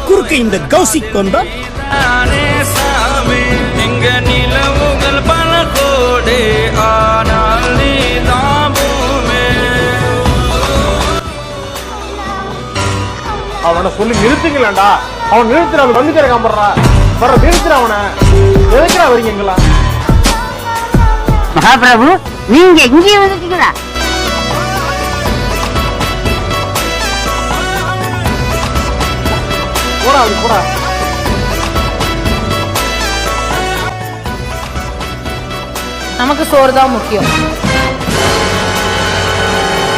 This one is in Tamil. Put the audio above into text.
குறுக்க இந்த கௌசிக் வந்தா எங்க நிலவுகள் பல கோடே ஆனால் நீதாபூமே. அவனை சொல்லி நிறுத்துங்களா? அவன் நிறுத்துற அவன் வந்து கிடக்காமறா வர நிறுத்துற அவனை எதுக்குறா வரீங்களா? மகாபிரபு நீங்க எங்கே வந்துட்டீங்களா? போடா அப்படி போடா. நமக்கு சோறு தான் முக்கியம்.